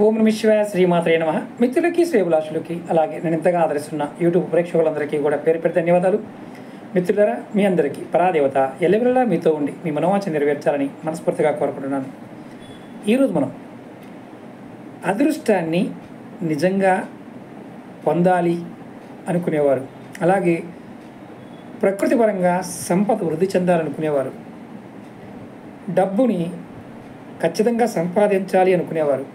ఓం నమ శివాయ శ్రీమాత్రే నమః. మిత్రులకి శ్రేభిలాషులకి అలాగే నేను ఇంతగా ఆదరిస్తున్న యూట్యూబ్ ప్రేక్షకులందరికీ కూడా పేరు పేరు ధన్యవాదాలు. మిత్రులారా, మీ అందరికీ పరాదేవత ఎల్లవెల్లలా మీతో ఉండి మీ మనోవాంఛ నెరవేర్చాలని మనస్ఫూర్తిగా కోరుకుంటున్నాను. ఈరోజు మనం అదృష్టాన్ని నిజంగా పొందాలి అనుకునేవారు, అలాగే ప్రకృతి పరంగా సంపద వృద్ధి చెందాలనుకునేవారు, డబ్బుని ఖచ్చితంగా సంపాదించాలి అనుకునేవారు,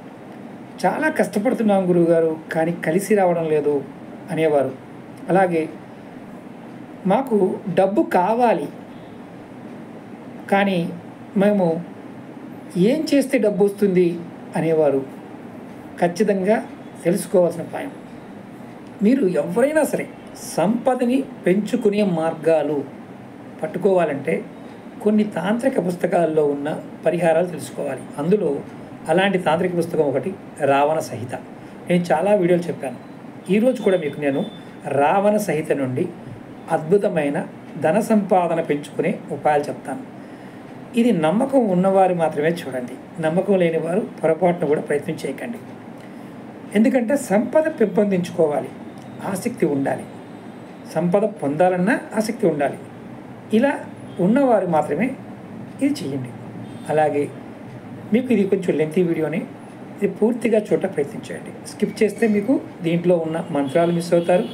చాలా కష్టపడుతున్నాం గురువుగారు కానీ కలిసి రావడం లేదు అనేవారు, అలాగే మాకు డబ్బు కావాలి కానీ మేము ఏం చేస్తే డబ్బు వస్తుంది అనేవారు. ఖచ్చితంగా తెలుసుకోవాల్సిన పాయం, మీరు ఎవరైనా సరే సంపదని పెంచుకునే మార్గాలు పట్టుకోవాలంటే కొన్ని తాంత్రిక పుస్తకాల్లో ఉన్న పరిహారాలు తెలుసుకోవాలి. అందులో అలాంటి తాంత్రిక పుస్తకం ఒకటి రావణ సహిత. నేను చాలా వీడియోలు చెప్పాను. ఈరోజు కూడా మీకు నేను రావణ సహిత నుండి అద్భుతమైన ధన సంపాదన పెంచుకునే ఉపాయాలు చెప్తాను. ఇది నమ్మకం ఉన్నవారు మాత్రమే చూడండి, నమ్మకం లేని వారు పొరపాటును కూడా ప్రయత్నం చేయకండి. ఎందుకంటే సంపద పెంపొందించుకోవాలి, ఆసక్తి ఉండాలి, సంపద పొందాలన్నా ఆసక్తి ఉండాలి. ఇలా ఉన్నవారు మాత్రమే ఇది చేయండి. అలాగే మీకు ఇది కొంచెం లెంతీ వీడియోని, ఇది పూర్తిగా చూడ ప్రయత్నించండి. స్కిప్ చేస్తే మీకు దీంట్లో ఉన్న మంత్రాలు మిస్ అవుతారు,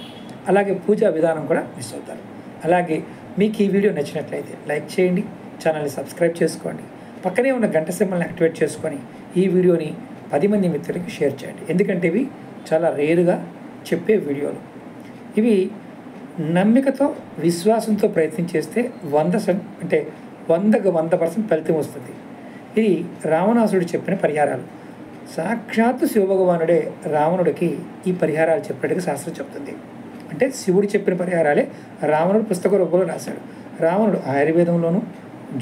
అలాగే పూజా విధానం కూడా మిస్ అవుతారు. అలాగే మీకు ఈ వీడియో నచ్చినట్లయితే లైక్ చేయండి, ఛానల్ని సబ్స్క్రైబ్ చేసుకోండి, పక్కనే ఉన్న గంట సింబల్ని యాక్టివేట్ చేసుకొని ఈ వీడియోని 10 మంది మిత్రులకి షేర్ చేయండి. ఎందుకంటే ఇవి చాలా రేరుగా చెప్పే వీడియోలు. ఇవి నమ్మికతో విశ్వాసంతో ప్రయత్నం చేస్తే 100% ఫలితం వస్తుంది. ఇది రావణాసుడు చెప్పిన పరిహారాలు. సాక్షాత్తు శివభగవానుడే రావణుడికి ఈ పరిహారాలు చెప్పినట్టుగా శాస్త్రం చెప్తుంది. అంటే శివుడు చెప్పిన పరిహారాలే రావణుడు పుస్తక రూపంలో రాశాడు. రావణుడు ఆయుర్వేదంలోను,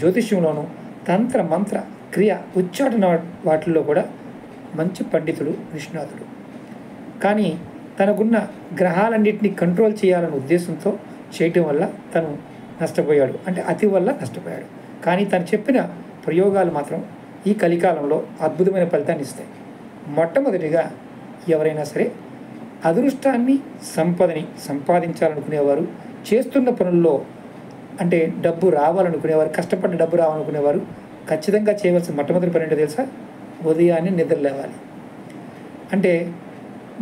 జ్యోతిష్యంలోను, తంత్ర మంత్ర క్రియ ఉచ్చాటన వాటిల్లో కూడా మంచి పండితుడు, నిష్ణాతుడు. కానీ తనకున్న గ్రహాలన్నింటినీ కంట్రోల్ చేయాలనే ఉద్దేశంతో చేయటం వల్ల తను నష్టపోయాడు, అంటే అతి వల్ల నష్టపోయాడు. కానీ తను చెప్పిన ప్రయోగాలు మాత్రం ఈ కలికాలంలో అద్భుతమైన ఫలితాన్ని ఇస్తాయి. మొట్టమొదటిగా ఎవరైనా సరే అదృష్టాన్ని, సంపదని సంపాదించాలనుకునేవారు, చేస్తున్న పనుల్లో అంటే డబ్బు రావాలనుకునేవారు, కష్టపడిన డబ్బు రావాలనుకునేవారు ఖచ్చితంగా చేయవలసిన మొట్టమొదటి పని ఏంటో తెలుసా? ఉదయాన్నే నిద్ర లేవాలి. అంటే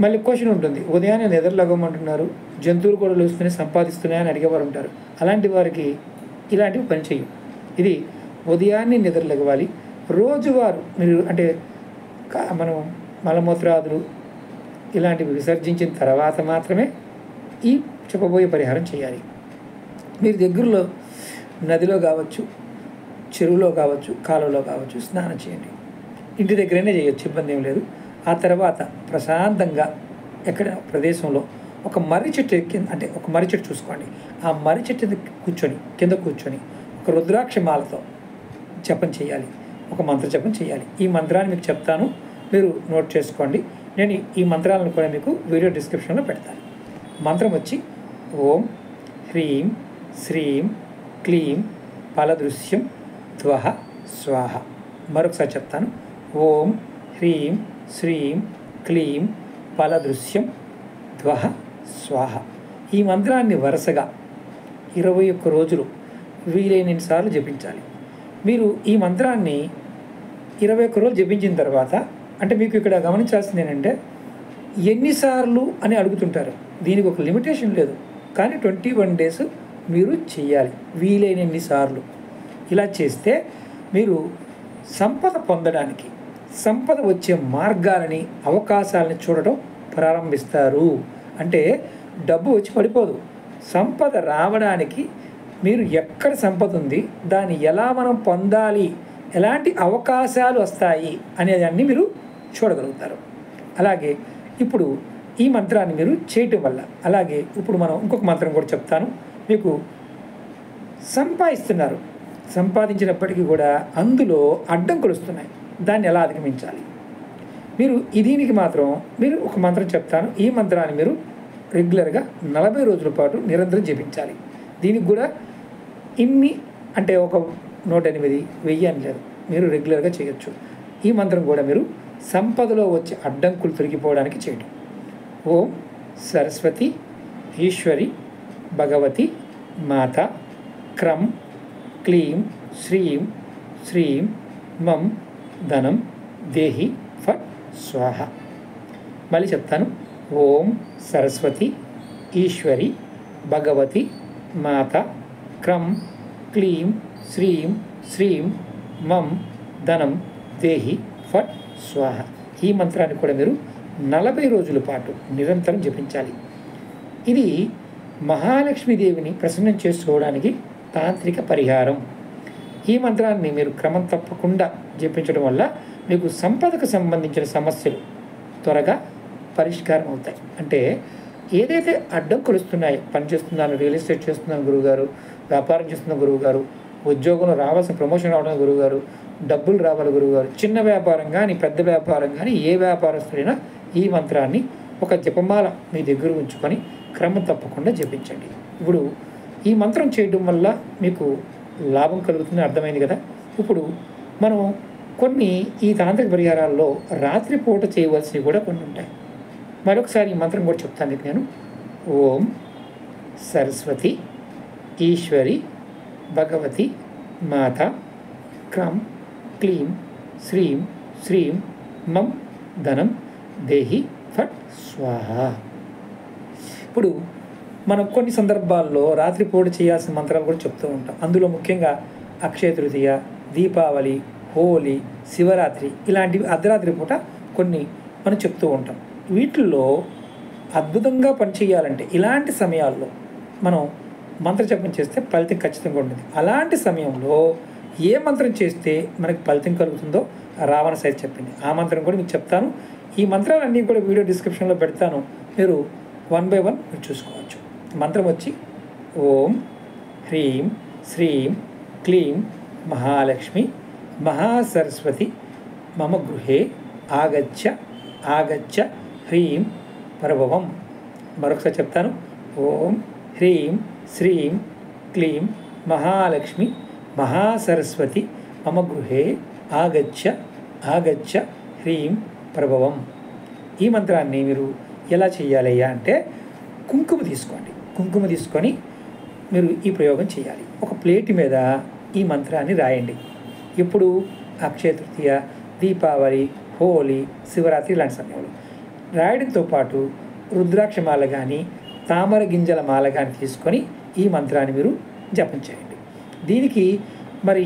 మళ్ళీ క్వశ్చన్ ఉంటుంది, ఉదయాన్నే నిద్ర లేవమంటున్నారు, జంతువులు కూడా లేస్తూనే సంపాదిస్తున్నాయని అడిగేవారు ఉంటారు. అలాంటి వారికి ఇలాంటివి పని చేయు. ఇది ఉదయాన్నే నిద్ర లెగవాలి. రోజువారు మీరు అంటే మనం మలమూత్రాదులు ఇలాంటివి విసర్జించిన తర్వాత మాత్రమే ఈ చెప్పబోయే పరిహారం చేయాలి. మీరు దగ్గరలో నదిలో కావచ్చు, చెరువులో కావచ్చు, కాలువలో కావచ్చు స్నానం చేయండి. ఇంటి దగ్గరనే చేయొచ్చు, ఇబ్బంది ఏం లేదు. ఆ తర్వాత ప్రశాంతంగా ఎక్కడ ప్రదేశంలో ఒక మర్రి చెట్టు అంటే ఒక మర్రి చెట్టు చూసుకోండి. ఆ మర్రి చెట్టు కింద కూర్చొని ఒక రుద్రాక్ష మాలతో జపం చేయాలి, ఒక మంత్ర జపం చేయాలి. ఈ మంత్రాన్ని మీకు చెప్తాను, మీరు నోట్ చేసుకోండి. నేను ఈ మంత్రాలను కూడా మీకు వీడియో డిస్క్రిప్షన్లో పెడతాను. మంత్రం వచ్చి ఓం హ్రీం శ్రీం క్లీం ఫలదృశ్యం ధ్వః స్వాహ. మరొకసారి చెప్తాను, ఓం హ్రీం శ్రీం క్లీం ఫలదృశ్యం ధ్వః స్వాహ. ఈ మంత్రాన్ని వరుసగా 21 రోజులు వీలైనన్ని సార్లు జపించాలి. మీరు ఈ మంత్రాన్ని 21 రోజులు జపించిన తర్వాత, అంటే మీకు ఇక్కడ గమనించాల్సింది ఏంటంటే ఎన్నిసార్లు అని అడుగుతుంటారు. దీనికి ఒక లిమిటేషన్ లేదు, కానీ 21 డేస్ మీరు చేయాలి, వీలైనన్ని సార్లు. ఇలా చేస్తే మీరు సంపద పొందడానికి, సంపద వచ్చే మార్గాలని, అవకాశాలని చూడటం ప్రారంభిస్తారు. అంటే డబ్బు వచ్చి పడిపోదు, సంపద రావడానికి మీరు ఎక్కడ సంపద ఉంది, దాన్ని ఎలా మనం పొందాలి, ఎలాంటి అవకాశాలు వస్తాయి అనేదాన్ని మీరు చూడగలుగుతారు. అలాగే ఇప్పుడు ఈ మంత్రాన్ని మీరు చేయటం వల్ల, అలాగే ఇప్పుడు మనం ఇంకొక మంత్రం కూడా చెప్తాను. మీకు సంపాదించినప్పటికీ కూడా అందులో అడ్డంకులు వస్తున్నాయి, దాన్ని ఎలా అధిగమించాలి? మీరు దీనికి మాత్రం మీరు ఒక మంత్రం చెప్తాను. ఈ మంత్రాన్ని మీరు రెగ్యులర్గా 40 రోజుల పాటు నిరంతరం జపించాలి. దీనికి కూడా ఇన్ని అంటే ఒక 108, 1000 అని లేదు, మీరు రెగ్యులర్గా చేయొచ్చు. ఈ మంత్రం కూడా మీరు సంపదలో వచ్చే అడ్డంకులు తొలగిపోవడానికి చేయడం. ఓం సరస్వతి ఈశ్వరి భగవతి మాత క్రం క్లీం శ్రీం శ్రీం మం ధనం దేహి ఫట్ స్వాహ. మళ్ళీ చెప్తాను. ఓం సరస్వతి ఈశ్వరి భగవతి మాత క్రం క్లీం శ్రీం శ్రీం మం ధనం దేహి ఫట్ స్వాహ. ఈ మంత్రాన్ని కూడా మీరు 40 రోజుల పాటు నిరంతరం జపించాలి. ఇది మహాలక్ష్మీదేవిని ప్రసన్నం చేసుకోవడానికి తాంత్రిక పరిహారం. ఈ మంత్రాన్ని మీరు క్రమం తప్పకుండా జపించడం వల్ల మీకు సంపదకు సంబంధించిన సమస్యలు త్వరగా పరిష్కారం అవుతాయి. అంటే ఏదైతే అడ్డంకులు వస్తున్నాయో, పని చేస్తున్నాను, రియల్ ఎస్టేట్ చేస్తున్నాను గురువుగారు, వ్యాపారం చేస్తున్న గురువుగారు, ఉద్యోగంలో రావాల్సిన ప్రమోషన్ రావడం గురువుగారు, డబ్బులు రావాలి గురువుగారు, చిన్న వ్యాపారం కానీ పెద్ద వ్యాపారం కానీ ఏ వ్యాపారస్తులైనా ఈ మంత్రాన్ని ఒక జపమాల మీ దగ్గర ఉంచుకొని క్రమం తప్పకుండా జపించండి. ఇప్పుడు ఈ మంత్రం చేయడం వల్ల మీకు లాభం కలుగుతుందని అర్థమైంది కదా. ఇప్పుడు మనం కొన్ని ఈ తాంత్రిక పరిహారాల్లో రాత్రిపూట చేయవలసినవి కూడా కొన్ని ఉంటాయి. మరొకసారి ఈ మంత్రం కూడా చెప్తాను మీకు నేను. ఓం సరస్వతి ఈశ్వరి భగవతి మాత క్రం క్లీం శ్రీం శ్రీం మం ధనం దేహి ఫట్ స్వాహ. ఇప్పుడు మనం కొన్ని సందర్భాల్లో రాత్రిపూట చేయాల్సిన మంత్రాలు కూడా చెప్తూ ఉంటాం. అందులో ముఖ్యంగా అక్షయ తృతీయ, దీపావళి, హోలీ, శివరాత్రి ఇలాంటివి అర్ధరాత్రి పూట కొన్ని మనం చెప్తూ ఉంటాం. వీటిల్లో అద్భుతంగా పనిచేయాలంటే ఇలాంటి సమయాల్లో మనం మంత్రజపం చేస్తే ఫలితం ఖచ్చితంగా ఉంటుంది. అలాంటి సమయంలో ఏ మంత్రం చేస్తే మనకి ఫలితం కలుగుతుందో రావణ సైత్ చెప్పింది. ఆ మంత్రం కూడా మీకు చెప్తాను. ఈ మంత్రాలన్నీ కూడా వీడియో డిస్క్రిప్షన్లో పెడతాను. మీరు 1 by 1 మీరు చూసుకోవచ్చు. మంత్రం వచ్చి ఓం హ్రీం శ్రీం క్లీం మహాలక్ష్మి మహాసరస్వతి మమ గృహే ఆగచ్చ ఆగచ్చ హ్రీం ప్రభవం. మరొకసారి చెప్తాను. ఓం హ్రీం శ్రీం క్లీం మహాలక్ష్మి మహాసరస్వతి మమ గృహే ఆగచ్చ ఆగచ్చ హ్రీం ప్రభవం. ఈ మంత్రాన్ని మీరు ఎలా చేయాలయ్యా అంటే కుంకుమ తీసుకోండి. కుంకుమ తీసుకొని మీరు ఈ ప్రయోగం చేయాలి. ఒక ప్లేట్ మీద ఈ మంత్రాన్ని రాయండి. ఇప్పుడు అక్షయ తృతీయ, దీపావళి, హోలీ, శివరాత్రి ఇలాంటి సమయంలో రాయడంతో పాటు రుద్రాక్ష మాల కానీ తామర గింజల మాల కానీ తీసుకొని ఈ మంత్రాన్ని మీరు జపం చేయండి. దీనికి మరి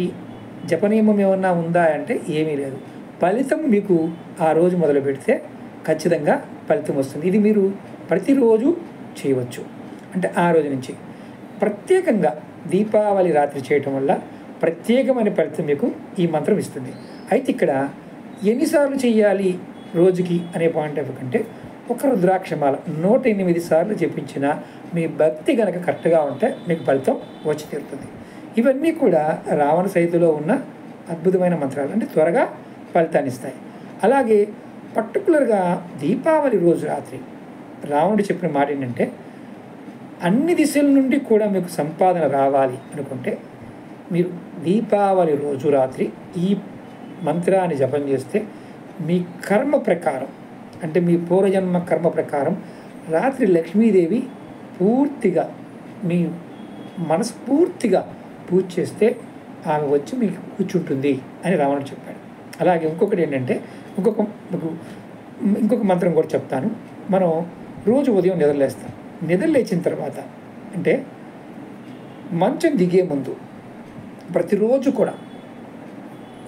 జపనియమం ఏమన్నా ఉందా అంటే ఏమీ లేదు. ఫలితం మీకు ఆ రోజు మొదలు పెడితే ఖచ్చితంగా ఫలితం వస్తుంది. ఇది మీరు ప్రతిరోజు చేయవచ్చు. అంటే ఆ రోజు నుంచి ప్రత్యేకంగా దీపావళి రాత్రి చేయటం వల్ల ప్రత్యేకమైన ఫలితం మీకు ఈ మంత్రం ఇస్తుంది. అయితే ఇక్కడ ఎన్నిసార్లు చేయాలి రోజుకి అనే పాయింట్ ఆఫ్ కంటే ఒక రుద్రాక్షమాల 108 సార్లు జపించిన మీ భక్తి కనుక కరెక్ట్గా ఉంటే మీకు ఫలితం వచ్చి తీరుతుంది. ఇవన్నీ కూడా రావణ సైతులో ఉన్న అద్భుతమైన మంత్రాలు, అంటే త్వరగా ఫలితాన్ని ఇస్తాయి. అలాగే పర్టికులర్గా దీపావళి రోజు రాత్రి రావణుడు చెప్పిన మాట ఏంటంటే అన్ని దిశల నుండి కూడా మీకు సంపాదన రావాలి అనుకుంటే మీరు దీపావళి రోజు రాత్రి ఈ మంత్రాన్ని జపం చేస్తే మీ కర్మ ప్రకారం, అంటే మీ పూర్వజన్మ కర్మ ప్రకారం రాత్రి లక్ష్మీదేవి పూర్తిగా మీ మనస్ఫూర్తిగా పూజ చేస్తే ఆమె వచ్చి మీకు కూర్చుంటుంది అని రావణుడు చెప్పాడు. అలాగే ఇంకొకటి ఏంటంటే ఇంకొక మంత్రం కూడా చెప్తాను. మనం రోజు ఉదయం నిద్రలేస్తాం. నిద్రలేచిన తర్వాత అంటే మంచం దిగే ముందు ప్రతిరోజు కూడా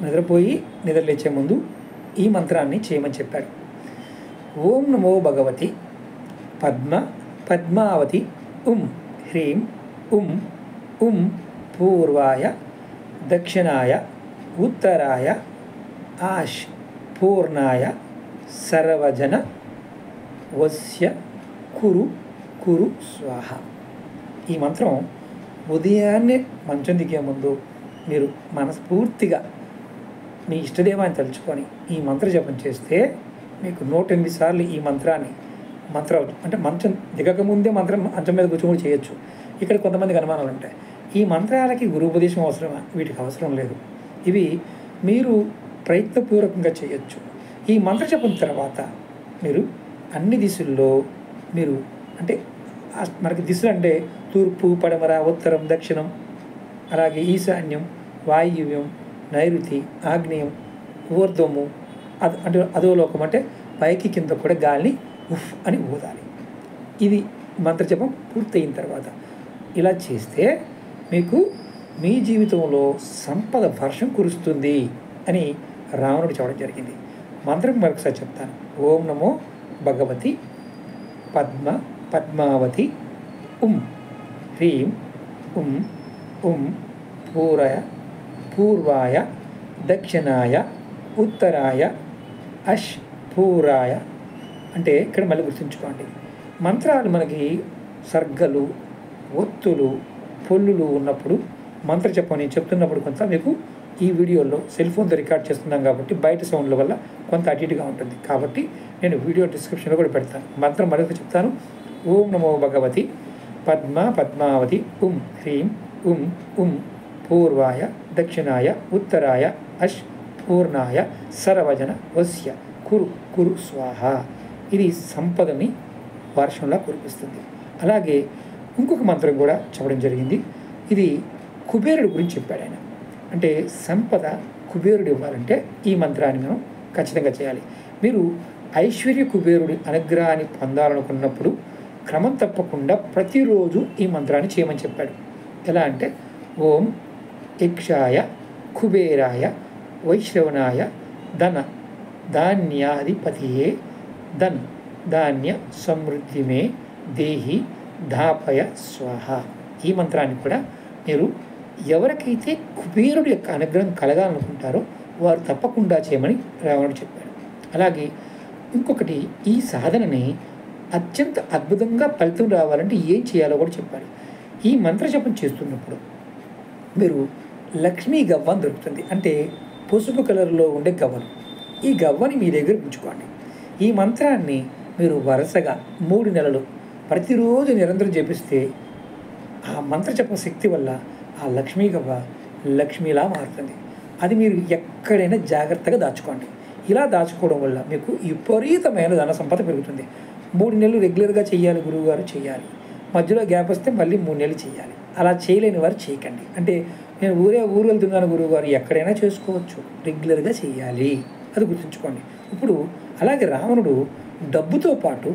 నిద్రపోయి నిద్రలేచే ముందు ఈ మంత్రాన్ని చేయమని చెప్పాడు. ఓం నమో భగవతి పద్మావతి హ్రీం పూర్వాయ దక్షిణాయ ఉత్తరాయ ఆష్ పూర్ణాయ సర్వజన వస్య కురు కురు స్వాహ. ఈ మంత్రం ఉదయాన్నే మంచం దిగే ముందు మీరు మనస్ఫూర్తిగా మీ ఇష్టదేవాన్ని తలుచుకొని ఈ మంత్ర జపం చేస్తే మీకు 108 సార్లు ఈ మంత్రాన్ని అంటే మంచం దిగకముందే మంచం మీద కూర్చొని చేయొచ్చు. ఇక్కడ కొంతమందికి అనుమానాలు ఉంటాయి. ఈ మంత్రాలకి గురుపదేశం అవసరమా? వీటికి అవసరం లేదు. ఇవి మీరు ప్రయత్నపూర్వకంగా చేయొచ్చు. ఈ మంత్ర జపం తర్వాత మీరు అన్ని దిశల్లో మీరు అంటే మనకి దిశలు అంటే తూర్పు, పడమర, ఉత్తరం, దక్షిణం, అలాగే ఈశాన్యం, వాయువ్యం, నైరుతి, ఆగ్నేయం, ఊర్ధ్వము, అంటే అధోలోకం అంటే పైకి కింద కూడా గాలిని ఉఫ్ అని ఊదాలి. ఇది మంత్రజపం పూర్తయిన తర్వాత ఇలా చేస్తే మీకు మీ జీవితంలో సంపద వర్షం కురుస్తుంది అని రావణుడు చెప్పడం జరిగింది. మంత్రం మరొకసారి చెప్తాను. ఓం నమో భగవతి పద్మావతి హ్రీం పూర్వాయ దక్షిణాయ ఉత్తరాయ పూరాయ. అంటే ఇక్కడ మళ్ళీ గుర్తుంచుకోండి, మంత్రాలు మనకి సర్గలు, ఒత్తులు, పొల్లులు ఉన్నప్పుడు మంత్ర చెప్పని చెప్తున్నప్పుడు కొంత మీకు ఈ వీడియోలో సెల్ ఫోన్తో రికార్డ్ చేస్తున్నాం కాబట్టి బయట సౌండ్ల వల్ల కొంత అటు ఇటుగా ఉంటుంది. కాబట్టి నేను వీడియో డిస్క్రిప్షన్లో కూడా పెడతాను. మంత్రం మరొక చెప్తాను. ఓం నమో భగవతి పద్మావతి హ్రీం పూర్వాయ దక్షిణాయ ఉత్తరాయ పూర్ణాయ సర్వజన వస్య కురు స్వాహ. ఇది సంపదని వర్షంలా కురిపిస్తుంది. అలాగే ఇంకొక మంత్రం కూడా చెప్పడం జరిగింది. ఇది కుబేరుడి గురించి చెప్పాడు ఆయన. అంటే సంపద కుబేరుడు ఇవ్వాలంటే ఈ మంత్రాన్ని మనం ఖచ్చితంగా చేయాలి. మీరు ఐశ్వర్య కుబేరుడి అనుగ్రహాన్ని పొందాలనుకున్నప్పుడు క్రమం తప్పకుండా ప్రతిరోజు ఈ మంత్రాన్ని చేయమని చెప్పాడు. ఎలా అంటే ఓం యక్షాయ కుబేరాయ వైశ్రవణాయ ధాన్యాధిపతియే ధాన్య సమృద్ధిమే దేహి ధాపయ స్వాహ. ఈ మంత్రాన్ని కూడా మీరు ఎవరికైతే కుబేరుడి యొక్క అనుగ్రహం కలగాలనుకుంటారో వారు తప్పకుండా చేయమని రావణుడు చెప్పాడు. అలాగే ఇంకొకటి, ఈ సాధనని అత్యంత అద్భుతంగా ఫలితం రావాలంటే ఏం చేయాలో కూడా చెప్పాడు. ఈ మంత్ర జపం చేస్తున్నప్పుడు మీరు లక్ష్మీ గవ్వ దొరుకుతుంది. అంటే పసుపు కలర్లో ఉండే గవ్వలు. ఈ గవ్వని మీ దగ్గర ఉంచుకోండి. ఈ మంత్రాన్ని మీరు వరుసగా 3 నెలలు ప్రతిరోజు నిరంతరం జపిస్తే ఆ మంత్ర జపం శక్తి వల్ల ఆ లక్ష్మీ గవ్వ లక్ష్మిలా మారుతుంది. అది మీరు ఎక్కడైనా జాగ్రత్తగా దాచుకోండి. ఇలా దాచుకోవడం వల్ల మీకు విపరీతమైన ధన సంపద పెరుగుతుంది. 3 నెలలు రెగ్యులర్గా చేయాలి, గురువుగారు చేయాలి. మధ్యలో గ్యాప్ వస్తే మళ్ళీ 3 నెలలు చేయాలి. అలా చేయలేని వారు చేయకండి. అంటే నేను ఊరు వెళ్తున్నాను గురువుగారు, ఎక్కడైనా చేసుకోవచ్చు, రెగ్యులర్గా చేయాలి. అది గుర్తుంచుకోండి. ఇప్పుడు అలాగే రావణుడు డబ్బుతో పాటు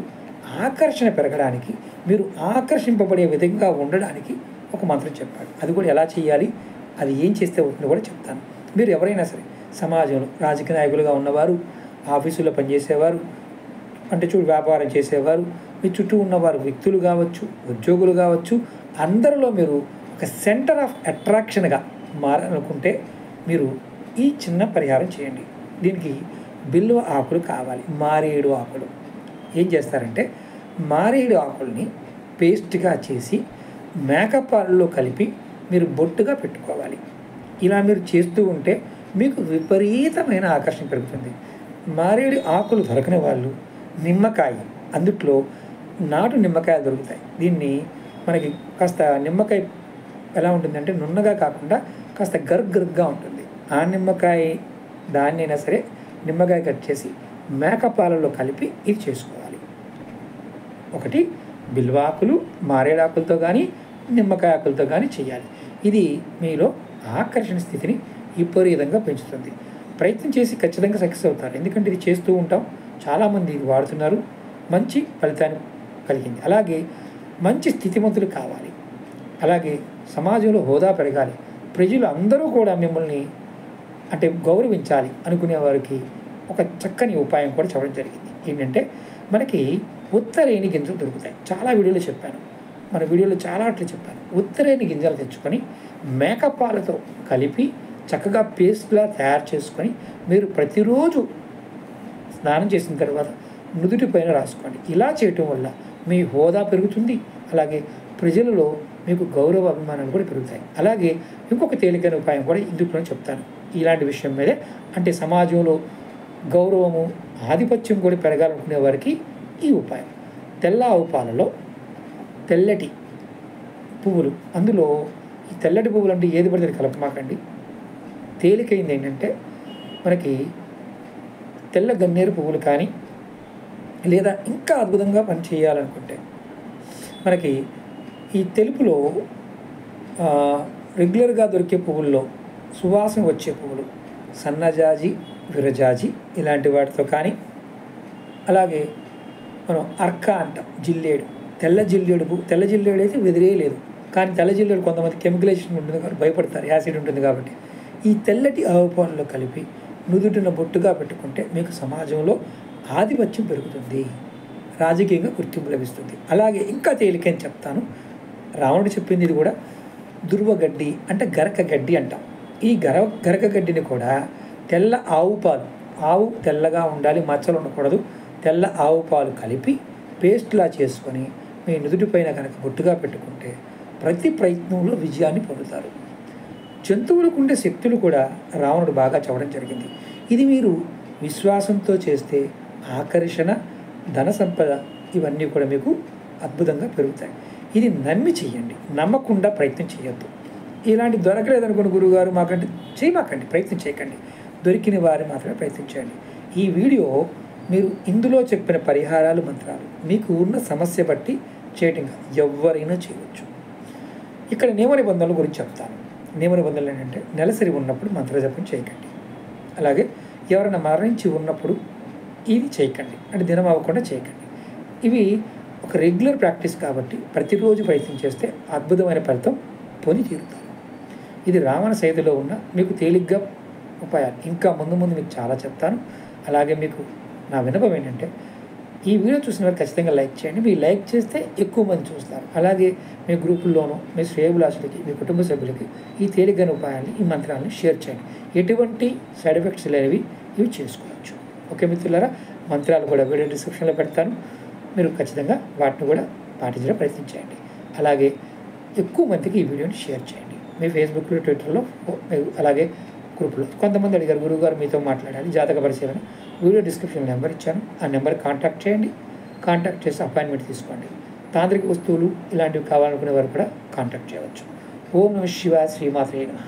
ఆకర్షణ పెరగడానికి, మీరు ఆకర్షింపబడే విధంగా ఉండడానికి ఒక మంత్రం చెప్పాడు. అది కూడా ఎలా చేయాలి, అది ఏం చేస్తే అవుతుందో కూడా చెప్తాను. మీరు ఎవరైనా సరే సమాజంలో రాజకీయ నాయకులుగా ఉన్నవారు, ఆఫీసులో పనిచేసేవారు, అంటే వ్యాపారం చేసేవారు, మీ చుట్టూ ఉన్నవారు వ్యక్తులు కావచ్చు, ఉద్యోగులు కావచ్చు, అందరిలో మీరు ఒక సెంటర్ ఆఫ్ అట్రాక్షన్గా మారాలనుకుంటే మీరు ఈ చిన్న పరిహారం చేయండి. దీనికి బిల్వ ఆకులు కావాలి, మారేడు ఆకులు. ఏం చేస్తారంటే మారేడు ఆకుల్ని పేస్ట్గా చేసి మేకపాలలో కలిపి మీరు బొట్టుగా పెట్టుకోవాలి. ఇలా మీరు చేస్తూ ఉంటే మీకు విపరీతమైన ఆకర్షణ పెరుగుతుంది. మారేడు ఆకులు దొరకని వాళ్ళు నిమ్మకాయ, అందుట్లో నాటు నిమ్మకాయలు దొరుకుతాయి. దీన్ని మనకి కాస్త నిమ్మకాయ ఎలా ఉంటుందంటే నున్నగా కాకుండా కాస్త గరుగ్గా ఉంటుంది. ఆ నిమ్మకాయ దాన్నైనా సరే నిమ్మకాయ కట్ చేసి మేకపాలలో కలిపి ఇది చేసుకోవాలి. ఒకటి బిల్వాకులు, మారేడాకులతో కానీ నిమ్మకాయ ఆకులతో కానీ చేయాలి. ఇది మీలో ఆకర్షణ స్థితిని విపరీతంగా పెంచుతుంది. ప్రయత్నం చేసి ఖచ్చితంగా సక్సెస్ అవుతారు. ఎందుకంటే ఇది చేస్తూ ఉంటాం, చాలామంది ఇది వాడుతున్నారు, మంచి ఫలితాన్ని కలిగింది. అలాగే మంచి స్థితిమంతులు కావాలి, అలాగే సమాజంలో హోదా పెరగాలి, ప్రజలు అందరూ కూడా మిమ్మల్ని అంటే గౌరవించాలి అనుకునే వారికి ఒక చక్కని ఉపాయం కూడా చెప్పడం జరిగింది. ఏంటంటే మనకి ఉత్తరేణి గింజలు దొరుకుతాయి. చాలా వీడియోలో చెప్పాను, మన వీడియోలో చాలా అట్లా చెప్పాను. ఉత్తరేణి గింజలు తెచ్చుకొని మేకపాలతో కలిపి చక్కగా పేస్ట్లా తయారు చేసుకొని మీరు ప్రతిరోజు స్నానం చేసిన తర్వాత నుదుటి పైన రాసుకోండి. ఇలా చేయటం వల్ల మీ హోదా పెరుగుతుంది, అలాగే ప్రజలలో మీకు గౌరవ అభిమానాలు కూడా పెరుగుతాయి. అలాగే ఇంకొక తేలికైన ఉపాయం కూడా ఇందులో చెప్తాను ఇలాంటి విషయం మీదే. అంటే సమాజంలో గౌరవము, ఆధిపత్యం కూడా పెరగాలనుకునే వారికి ఈ ఉపాయం. తెల్ల ఆవు పాలలో తెల్లటి పువ్వులు, అందులో ఈ తెల్లటి పువ్వులు అంటే ఏది పడితే కలపమాకండి. తేలికైంది ఏంటంటే మనకి తెల్ల గన్నేరు పువ్వులు కానీ లేదా ఇంకా అద్భుతంగా పని చేయాలనుకుంటే మనకి ఈ తెలుపులో రెగ్యులర్గా దొరికే పువ్వుల్లో సువాసన వచ్చే పువ్వులు సన్నజాజి, విరజాజి ఇలాంటి వాటితో కానీ, అలాగే మనం అర్క అంటాం, జిల్లేడు, తెల్ల జిల్లేడు పువ్వు. తెల్ల జిల్లేడు అయితే వెదిరే లేదు, కానీ తెల్ల జిల్లేడు కొంతమంది కెమికలైజేషన్ ఉంటుంది కాబట్టి భయపడతారు, యాసిడ్ ఉంటుంది కాబట్టి. ఈ తెల్లటి ఆవు పాలలో కలిపి నుదుటిన బొట్టుగా పెట్టుకుంటే మీకు సమాజంలో ఆధిపత్యం పెరుగుతుంది, రాజకీయంగా గుర్తింపు లభిస్తుంది. అలాగే ఇంకా తేలికని చెప్తాను, రావణుడు చెప్పింది ఇది కూడా దుర్వగడ్డి అంటే గరక గడ్డి అంటాం. ఈ గరక గడ్డిని కూడా తెల్ల ఆవు పాలు, ఆవు తెల్లగా ఉండాలి, మచ్చలు ఉండకూడదు, తెల్ల ఆవు పాలు కలిపి పేస్ట్లా చేసుకొని మీ నుదుటి పైన కనుక బొట్టుగా పెట్టుకుంటే ప్రతి ప్రయత్నంలో విజయాన్ని పొందుతారు. జంతువులకు ఉండే శక్తులు కూడా రావణుడు బాగా చెప్పడం జరిగింది. ఇది మీరు విశ్వాసంతో చేస్తే ఆకర్షణ, ధన సంపద ఇవన్నీ కూడా మీకు అద్భుతంగా పెరుగుతాయి. ఇది నమ్మి చెయ్యండి, నమ్మకుండా ప్రయత్నం చేయొద్దు. ఇలాంటి దొరకలేదనుకున్న గురువుగారు మాకంటే చేయమాకండి, ప్రయత్నం చేయకండి. దొరికిన వారు మాత్రమే ప్రయత్నం చేయండి. ఈ వీడియో మీరు ఇందులో చెప్పిన పరిహారాలు, మంత్రాలు మీకు ఉన్న సమస్య బట్టి చేయటం కాదు, ఎవరైనా చేయవచ్చు. ఇక్కడ నియమ నిబంధనల గురించి చెప్తాను. నియమ నిబంధనలు ఏంటంటే నెలసరి ఉన్నప్పుడు మంత్రజపం చేయకండి, అలాగే ఎవరైనా మరణించి ఉన్నప్పుడు ఇది చేయకండి, అంటే దినం అవ్వకుండా చేయకండి. ఇవి ఒక రెగ్యులర్ ప్రాక్టీస్ కాబట్టి ప్రతిరోజు ప్రయత్నం చేస్తే అద్భుతమైన ఫలితం పొంది తీరుతారు. ఇది రావణ సైదులో ఉన్న మీకు తేలిగ్గా ఉపాయాలు. ఇంకా ముందు ముందు మీకు చాలా చెప్తాను. అలాగే మీకు నా విన్నపం ఏంటంటే ఈ వీడియో చూసిన వారు ఖచ్చితంగా లైక్ చేయండి. మీరు లైక్ చేస్తే ఎక్కువ మంది చూస్తారు. అలాగే మీ గ్రూపుల్లోనూ మీ శ్రేయభిలాషులకి, మీ కుటుంబ సభ్యులకి ఈ తేలిగ్గాని ఉపాయాన్ని, ఈ మంత్రాలను షేర్ చేయండి. ఎటువంటి సైడ్ ఎఫెక్ట్స్ లేనివి ఇవి చేసుకోవచ్చు. ఓకే మిత్రులారా, మంత్రాలు కూడా వీడియో డిస్క్రిప్షన్లో పెడతాను, మీరు ఖచ్చితంగా వాటిని కూడా పాటించడం ప్రయత్నం చేయండి. అలాగే ఎక్కువ మందికి ఈ వీడియోని షేర్ చేయండి. మీ ఫేస్బుక్లో, ట్విట్టర్లో, అలాగే గ్రూపులో. కొంతమంది అడిగారు గురువుగారు మీతో మాట్లాడాలి, జాతక పరిశీలన. వీడియో డిస్క్రిప్షన్ నెంబర్ ఇచ్చాను, ఆ నెంబర్ కాంటాక్ట్ చేయండి. కాంటాక్ట్ చేసి అపాయింట్మెంట్ తీసుకోండి. తాంత్రిక వస్తువులు ఇలాంటివి కావాలనుకునే వారు కూడా కాంటాక్ట్ చేయవచ్చు. ఓం నమః శివాయ, శ్రీమాత్రే నమః.